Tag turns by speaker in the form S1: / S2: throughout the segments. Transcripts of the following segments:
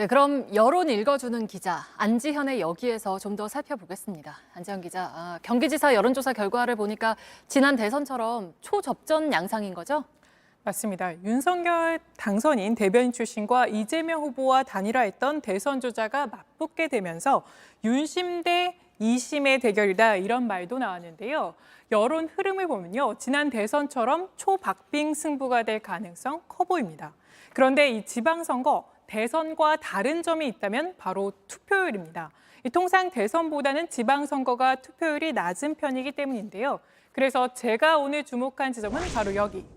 S1: 네, 그럼 여론 읽어주는 기자 안지현의 여기에서 좀 더 살펴보겠습니다. 안지현 기자, 경기지사 여론조사 결과를 보니까 지난 대선처럼 초접전 양상인 거죠?
S2: 맞습니다. 윤석열 당선인 대변인 출신과 이재명 후보와 단일화했던 대선 주자가 맞붙게 되면서 윤심 대 이심의 대결이다 이런 말도 나왔는데요. 여론 흐름을 보면요. 지난 대선처럼 초박빙 승부가 될 가능성 커 보입니다. 그런데 이 지방선거 대선과 다른 점이 있다면 바로 투표율입니다. 통상 대선보다는 지방선거가 투표율이 낮은 편이기 때문인데요. 그래서 제가 오늘 주목한 지점은 바로 여기.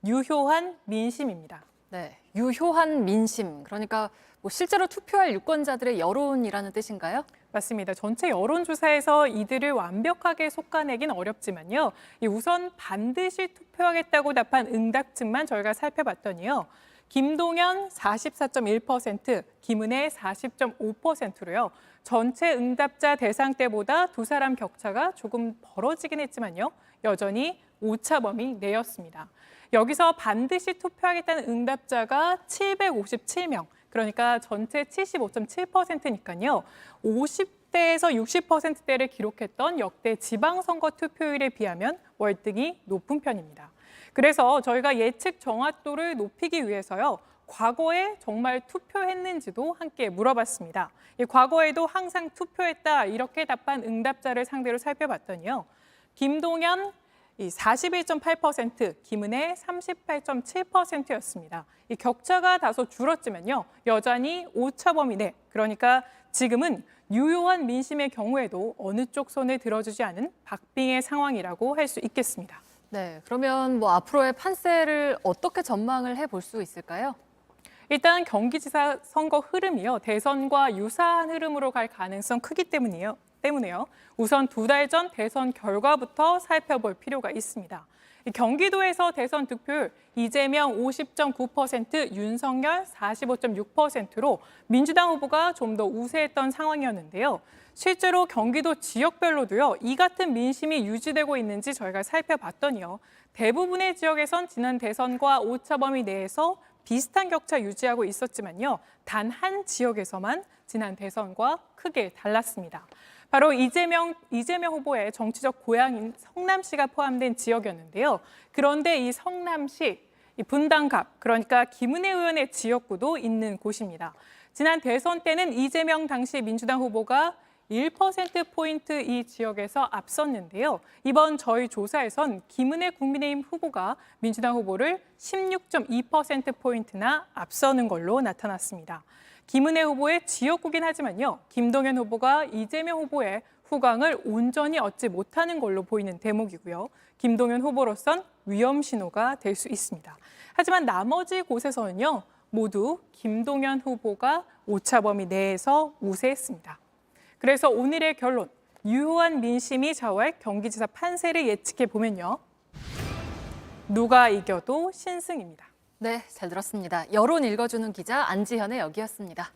S2: 유효한 민심입니다.
S1: 네, 유효한 민심. 그러니까 뭐 실제로 투표할 유권자들의 여론이라는 뜻인가요?
S2: 맞습니다. 전체 여론조사에서 이들을 완벽하게 솎아내긴 어렵지만요. 우선 반드시 투표하겠다고 답한 응답층만 저희가 살펴봤더니요. 김동연 44.1%, 김은혜 40.5%로요. 전체 응답자 대상 때보다 두 사람 격차가 조금 벌어지긴 했지만요. 여전히 오차 범위 내였습니다. 여기서 반드시 투표하겠다는 응답자가 757명, 그러니까 전체 75.7%니까요. 50대에서 60%대를 기록했던 역대 지방선거 투표율에 비하면 월등히 높은 편입니다. 그래서 저희가 예측 정확도를 높이기 위해서요. 과거에 정말 투표했는지도 함께 물어봤습니다. 과거에도 항상 투표했다 이렇게 답한 응답자를 상대로 살펴봤더니요. 김동연 41.8%, 김은혜 38.7%였습니다. 이 격차가 다소 줄었지만요. 여전히 오차 범위 내, 그러니까 지금은 유효한 민심의 경우에도 어느 쪽 손을 들어주지 않은 박빙의 상황이라고 할 수 있겠습니다.
S1: 네, 그러면 뭐 앞으로의 판세를 어떻게 전망을 해볼 수 있을까요?
S2: 일단 경기지사 선거 흐름이요. 대선과 유사한 흐름으로 갈 가능성 크기 때문에요. 우선 두 달 전 대선 결과부터 살펴볼 필요가 있습니다. 경기도에서 대선 득표율 이재명 50.9%, 윤석열 45.6%로 민주당 후보가 좀 더 우세했던 상황이었는데요. 실제로 경기도 지역별로도요. 이 같은 민심이 유지되고 있는지 저희가 살펴봤더니요. 대부분의 지역에선 지난 대선과 오차 범위 내에서 비슷한 격차 유지하고 있었지만요. 단 한 지역에서만 지난 대선과 크게 달랐습니다. 바로 이재명 후보의 정치적 고향인 성남시가 포함된 지역이었는데요. 그런데 이 성남시 분당갑, 그러니까 김은혜 의원의 지역구도 있는 곳입니다. 지난 대선 때는 이재명 당시 민주당 후보가 1%포인트 이 지역에서 앞섰는데요. 이번 저희 조사에선 김은혜 국민의힘 후보가 민주당 후보를 16.2%포인트나 앞서는 걸로 나타났습니다. 김은혜 후보의 지역구긴 하지만요. 김동연 후보가 이재명 후보의 후광을 온전히 얻지 못하는 걸로 보이는 대목이고요. 김동연 후보로선 위험 신호가 될 수 있습니다. 하지만 나머지 곳에서는요. 모두 김동연 후보가 오차 범위 내에서 우세했습니다. 그래서 오늘의 결론, 유효한 민심이 좌우할 경기지사 판세를 예측해 보면요. 누가 이겨도 신승입니다.
S1: 네, 잘 들었습니다. 여론 읽어주는 기자 안지현의 여기였습니다.